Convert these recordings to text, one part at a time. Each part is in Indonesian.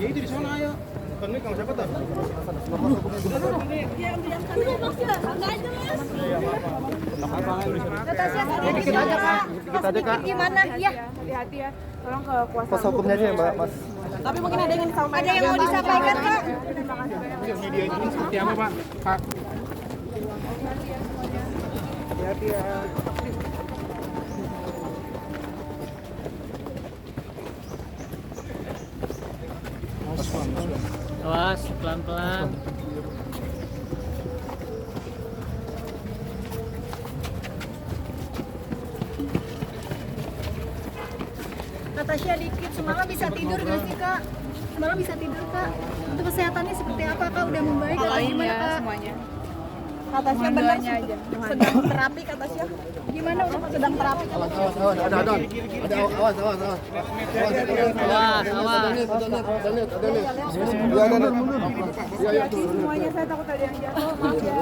Ya itu di sana ayo. Kami kalau siapa tahu? Dikit aja kak. Dikit aja kak. Gimana? Ya. Hati-hati ya. Tolong ke kuasa Kuasa hukumnya aja ya Mbak, Mas. Tapi mungkin ada yang disampaikan. Ada yang mau disampaikan kak? Media ini seperti apa Pak? Pak. hati-hati ya. Awas, pelan-pelan. Kak Tasya dikit, semalam bisa tidur gak sih kak? Semalam bisa tidur kak? Untuk kesehatannya seperti apa kak? Udah membaik atau gimana kak? Semuanya. Kak Tasya Mohon benar doanya aja. sedang terapi Kak Tasya? Gimana untuk sedang terapi? Awas, ada awas. Semuanya saya takut ada yang jatuh. Maaf ya.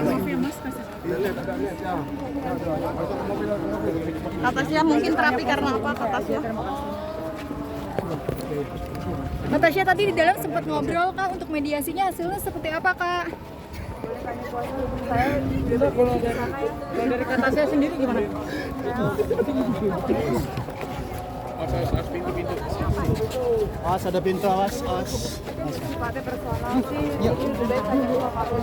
Maaf ya mas. Kak Tasya mungkin terapi karena apa Kak Tasya? Kak Tasya tadi di dalam sempat ngobrol kak, untuk mediasinya hasilnya seperti apa kak? Kalau dari kata saya sendiri gimana? Awas, ada pintu, awas. Tempatnya personal sih. Lebih baik saya dulu kalau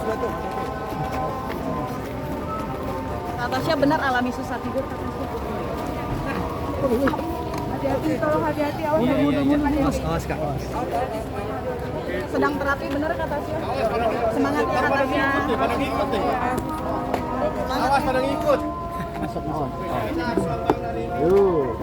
Batu. Kak Tasya benar alami susah tidur Kak Tasya? hati-hati, tolong hati-hati. Awas, Awas, Kak. Sedang terapi benar Kak Tasya? Semangat ya Kak Tasya. Awas pada ngikut. Yuk.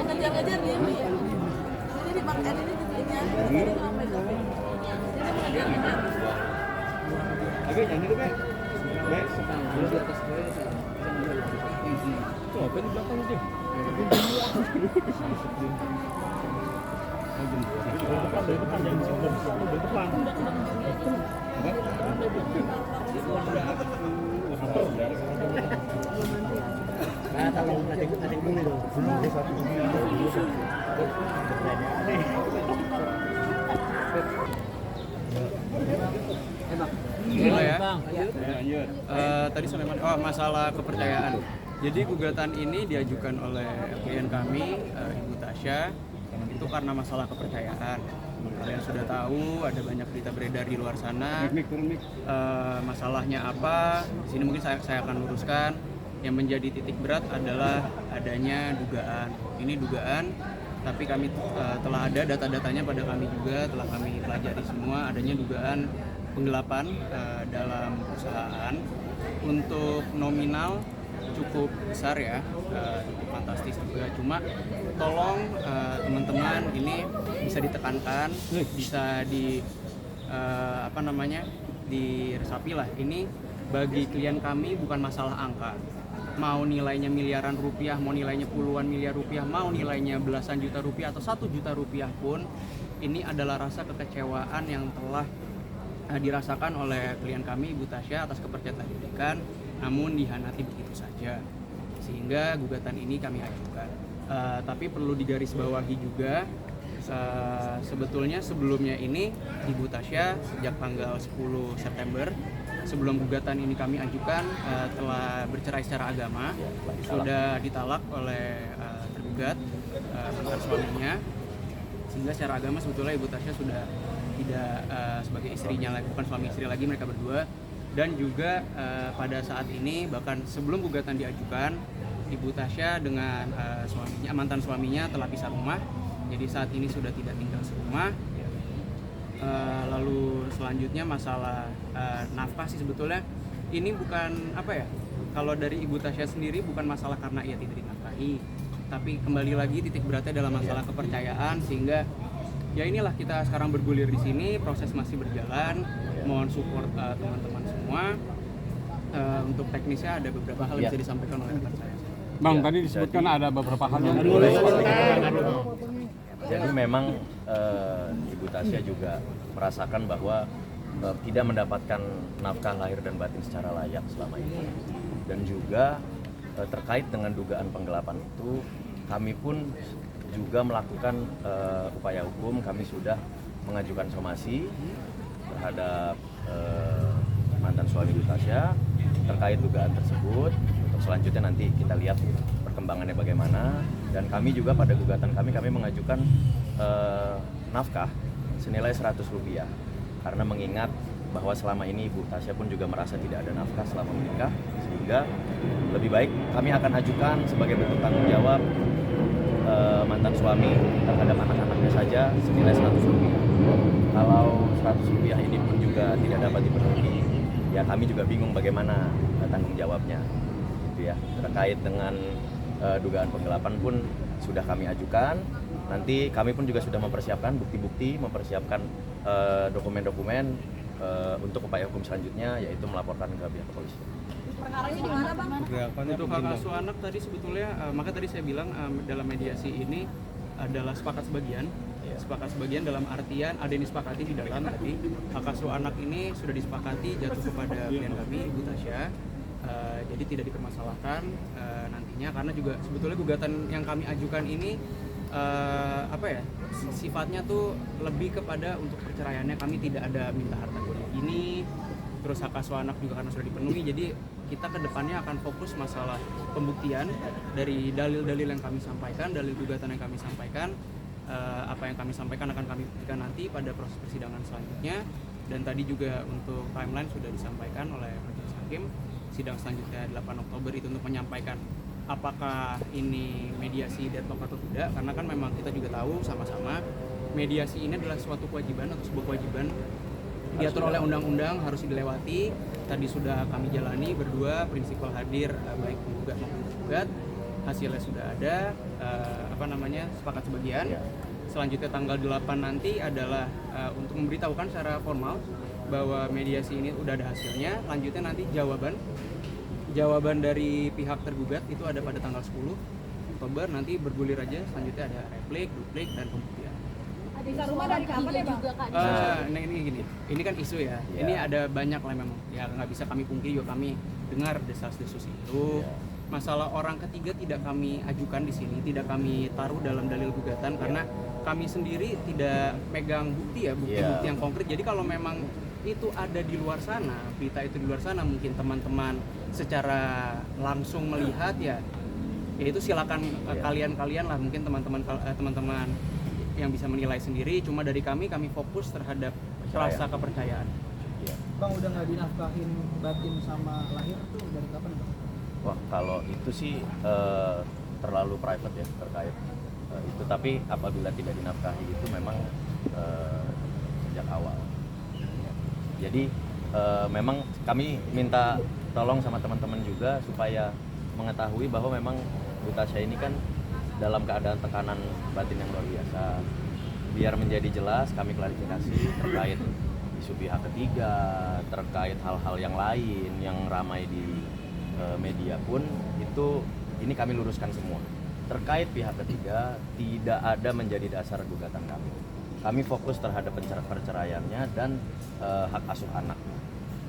Ngejar-ngejar dia ini ya. Ini di Bang N ini Agak jangan itu Pak. Baik, di atas tuh, apa di belakang itu? Dari depan jangan dari depan. Tolong adik dulu dong. Tadi Sulaiman, masalah kepercayaan. Jadi gugatan ini diajukan oleh klien kami, Ibu Tasya, itu karena masalah kepercayaan. Kalian sudah tahu ada banyak berita beredar di luar sana. Masalahnya apa? Di sini mungkin saya akan luruskan. Yang menjadi titik berat adalah adanya dugaan. Ini dugaan, tapi kami telah ada data-datanya pada kami juga, telah kami pelajari semua. Adanya dugaan penggelapan dalam perusahaan untuk nominal cukup besar ya, cukup fantastis juga. Cuma tolong teman-teman ini bisa ditekankan, bisa diresapi lah. Ini bagi klien kami bukan masalah angka. Mau nilainya miliaran rupiah, mau nilainya puluhan miliar rupiah, mau nilainya belasan juta rupiah atau 1 juta rupiah pun, ini adalah rasa kekecewaan yang telah dirasakan oleh klien kami Ibu Tasya atas kepercayaan diberikan, namun dihianati begitu saja, sehingga gugatan ini kami ajukan. Tapi perlu digarisbawahi juga, sebetulnya sebelumnya ini Ibu Tasya sejak tanggal 10 September sebelum gugatan ini kami ajukan telah bercerai secara agama, sudah ditalak oleh tergugat mantan suaminya, sehingga secara agama sebetulnya Ibu Tasya sudah tidak sebagai istrinya lagi, bukan suami istri lagi mereka berdua. Dan juga pada saat ini, bahkan sebelum gugatan diajukan, Ibu Tasya dengan mantan suaminya telah pisah rumah, jadi saat ini sudah tidak tinggal serumah. Lalu selanjutnya masalah nafkah sih sebetulnya ini bukan kalau dari Ibu Tasya sendiri bukan masalah karena ia tidak dinafkahi, tapi kembali lagi titik beratnya dalam masalah kepercayaan, sehingga ya inilah kita sekarang bergulir di sini, proses masih berjalan. Mohon support teman-teman semua. Untuk teknisnya ada beberapa hal yang bisa disampaikan oleh rekan saya. Bang, tadi disebutkan ada beberapa hal yang Jadi memang Ibu Tasya juga merasakan bahwa tidak mendapatkan nafkah lahir dan batin secara layak selama ini. Dan juga terkait dengan dugaan penggelapan itu, kami pun juga melakukan upaya hukum. Kami sudah mengajukan somasi terhadap mantan suami Ibu Tasya terkait dugaan tersebut. Untuk selanjutnya nanti kita lihat perkembangannya bagaimana. Dan kami juga pada gugatan kami mengajukan nafkah senilai Rp100 karena mengingat bahwa selama ini Ibu Tasya pun juga merasa tidak ada nafkah selama menikah, sehingga lebih baik kami akan ajukan sebagai bentuk tanggung jawab mantan suami terhadap anak-anaknya saja senilai Rp100. Kalau Rp100 ini pun juga tidak dapat dipenuhi, ya kami juga bingung bagaimana tanggung jawabnya, gitu ya. Terkait dengan dugaan penggelapan pun sudah kami ajukan. Nanti kami pun juga sudah mempersiapkan bukti-bukti, mempersiapkan dokumen-dokumen untuk upaya hukum selanjutnya, yaitu melaporkan ke pihak kepolisian. Perkaranya di mana, Bang? Untuk hak asuh anak tadi sebetulnya, maka tadi saya bilang dalam mediasi ini adalah sepakat sebagian. Sepakat sebagian dalam artian ada yang disepakati di dalam tadi hak asuh anak ini sudah disepakati jatuh kepada klien kami Ibu Tasya. Jadi tidak dipermasalahkan nantinya, karena juga sebetulnya gugatan yang kami ajukan ini sifatnya tuh lebih kepada untuk perceraiannya. Kami tidak ada minta harta gono ini, terus hak asuh anak juga karena sudah dipenuhi. Jadi kita ke depannya akan fokus masalah pembuktian dari dalil-dalil yang kami sampaikan, dalil gugatan yang kami sampaikan. Apa yang kami sampaikan akan kami buktikan nanti pada proses persidangan selanjutnya. Dan tadi juga untuk timeline sudah disampaikan oleh majelis hakim. Sidang selanjutnya 8 Oktober itu untuk menyampaikan apakah ini mediasi deadlock atau tidak, karena kan memang kita juga tahu sama-sama mediasi ini adalah suatu kewajiban atau sebuah kewajiban diatur oleh undang-undang, harus dilewati. Tadi sudah kami jalani berdua, prinsipal hadir baik penggugat maupun tergugat, hasilnya sudah ada, sepakat sebagian. Selanjutnya tanggal 8 nanti adalah untuk memberitahukan secara formal bahwa mediasi ini udah ada hasilnya. Lanjutnya nanti jawaban dari pihak tergugat itu ada pada tanggal 10 Oktober, nanti bergulir aja. Selanjutnya ada replik, duplik, dan pembuktian. Bisa rumah dari kapan ya, Bang? Ini gini, ini kan isu ya. Ini ada banyak lah memang. Ya nggak bisa kami pungkiri juga, kami dengar desas-desus itu. Masalah orang ketiga tidak kami ajukan di sini, tidak kami taruh dalam dalil gugatan karena kami sendiri tidak megang bukti yang konkret. Jadi kalau memang itu ada di luar sana, berita itu di luar sana, mungkin teman-teman secara langsung melihat ya itu silakan kalian lah, mungkin teman-teman yang bisa menilai sendiri. Cuma dari kami fokus terhadap rasa kepercayaan. Bang, udah nggak dinafkahin batin sama lahir tuh dari kapan, Bang? Wah, kalau itu sih terlalu private ya terkait itu. Tapi apabila tidak dinafkahi itu memang sejak awal. Jadi memang kami minta tolong sama teman-teman juga supaya mengetahui bahwa memang Bu Tasya ini kan dalam keadaan tekanan batin yang luar biasa. Biar menjadi jelas, kami klarifikasi terkait isu pihak ketiga, terkait hal-hal yang lain yang ramai di media pun itu, ini kami luruskan semua. Terkait pihak ketiga tidak ada menjadi dasar gugatan kami. Kami fokus terhadap perceraiannya dan hak asuh anak.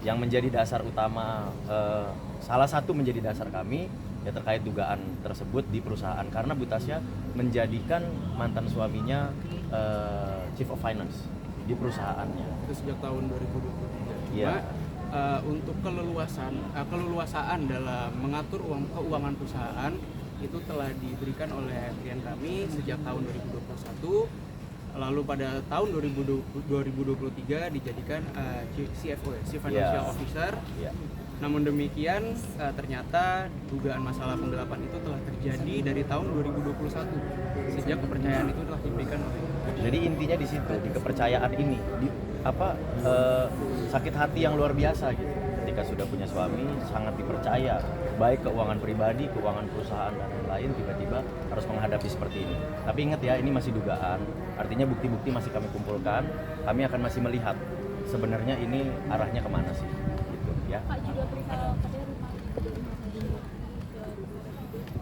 Yang menjadi dasar utama, salah satu menjadi dasar kami ya terkait dugaan tersebut di perusahaan, karena Bu Tasya menjadikan mantan suaminya Chief of Finance di perusahaannya. Itu sejak tahun 2023. Cuma untuk keleluasaan dalam mengatur keuangan perusahaan itu telah diberikan oleh klien kami sejak tahun 2021. Lalu pada tahun 2023 dijadikan CFO, Chief Financial Officer. Namun demikian ternyata dugaan masalah penggelapan itu telah terjadi dari tahun 2021 sejak kepercayaan itu telah diberikan oleh. Jadi intinya di situ, di kepercayaan ini, sakit hati yang luar biasa gitu. Ketika ketika sudah punya suami sangat dipercaya, baik keuangan pribadi, keuangan perusahaan dan lain-lain, tiba-tiba harus menghadapi seperti ini. Tapi ingat ya, ini masih dugaan, artinya bukti-bukti masih kami kumpulkan, kami akan masih melihat sebenarnya ini arahnya kemana sih, gitu ya. Pak juga perihal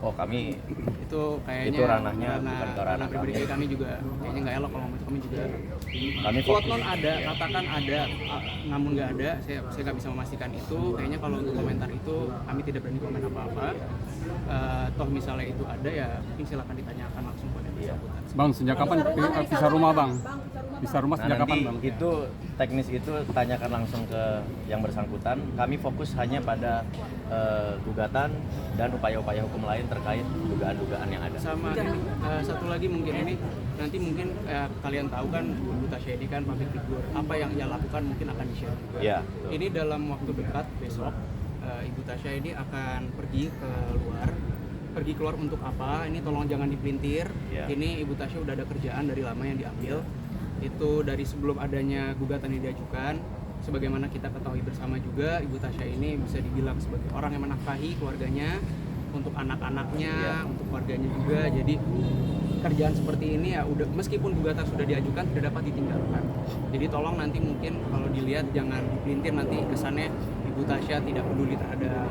Oh kami Itu kayaknya itu ranahnya bukan ke ranah pribadi kami. kami juga kayaknya nggak elok kalau ngomong, kami juga Kami quote fokus. non ada, katakan ada, namun nggak ada, saya nggak bisa memastikan itu. Kayaknya kalau untuk komentar itu kami tidak berani komen apa-apa. Toh misalnya itu ada ya mungkin silakan ditanyakan langsung pada Iya. bersangkutan. Bang, sejak kapan pisah rumah bang? Pisah rumah Nah, sejak kapan nanti bang? itu teknis itu tanyakan langsung ke yang bersangkutan. Kami fokus hanya pada gugatan dan upaya-upaya hukum lain terkait dugaan-dugaan yang ada. Sama ini, satu lagi mungkin ini nanti mungkin kalian tahu kan Bu Tasya ini kan public figure, apa yang ia lakukan mungkin akan di-share juga. Iya, betul. Ini dalam waktu dekat besok Ibu Tasya ini akan pergi keluar untuk apa? Ini tolong jangan dipelintir. Iya. Ini Ibu Tasya udah ada kerjaan dari lama yang diambil. Itu dari sebelum adanya gugatan yang diajukan. Sebagaimana kita ketahui bersama juga, Ibu Tasya ini bisa dibilang sebagai orang yang menafkahi keluarganya, untuk anak-anaknya, untuk keluarganya juga. Jadi kerjaan seperti ini ya udah, meskipun gugatan sudah diajukan tidak dapat ditinggalkan. Jadi tolong nanti mungkin kalau dilihat jangan dipelintir, nanti kesannya Ibu Tasya tidak peduli terhadap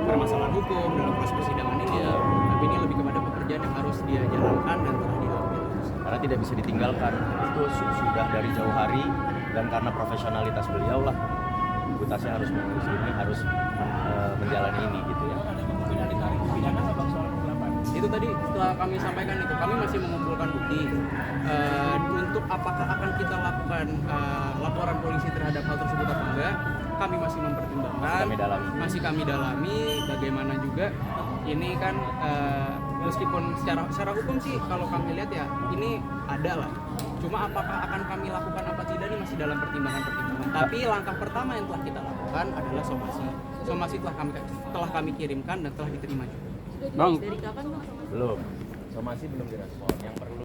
permasalahan hukum dalam proses persidangan ini. Tapi ini lebih kepada pekerjaan yang harus dia jalankan dan telah dilakukan. Karena tidak bisa ditinggalkan, itu sudah dari jauh hari, dan karena profesionalitas beliau lah Bu Tasya harus mengurus ini, harus menjalani ini gitu ya. Itu tadi setelah kami sampaikan itu, kami masih mengumpulkan bukti. Untuk apakah akan kita lakukan laporan polisi terhadap hal tersebut atau enggak, kami masih mempertimbangkan, masih kami dalami. Bagaimana juga ini kan meskipun secara hukum sih kalau kami lihat ya ini ada lah. Cuma apakah akan kami lakukan apa tidak ini masih dalam pertimbangan-pertimbangan. Tapi langkah pertama yang telah kita lakukan adalah somasi. Somasi telah kami kirimkan dan telah diterima juga. Bang, Belum, somasi belum direspon. Yang perlu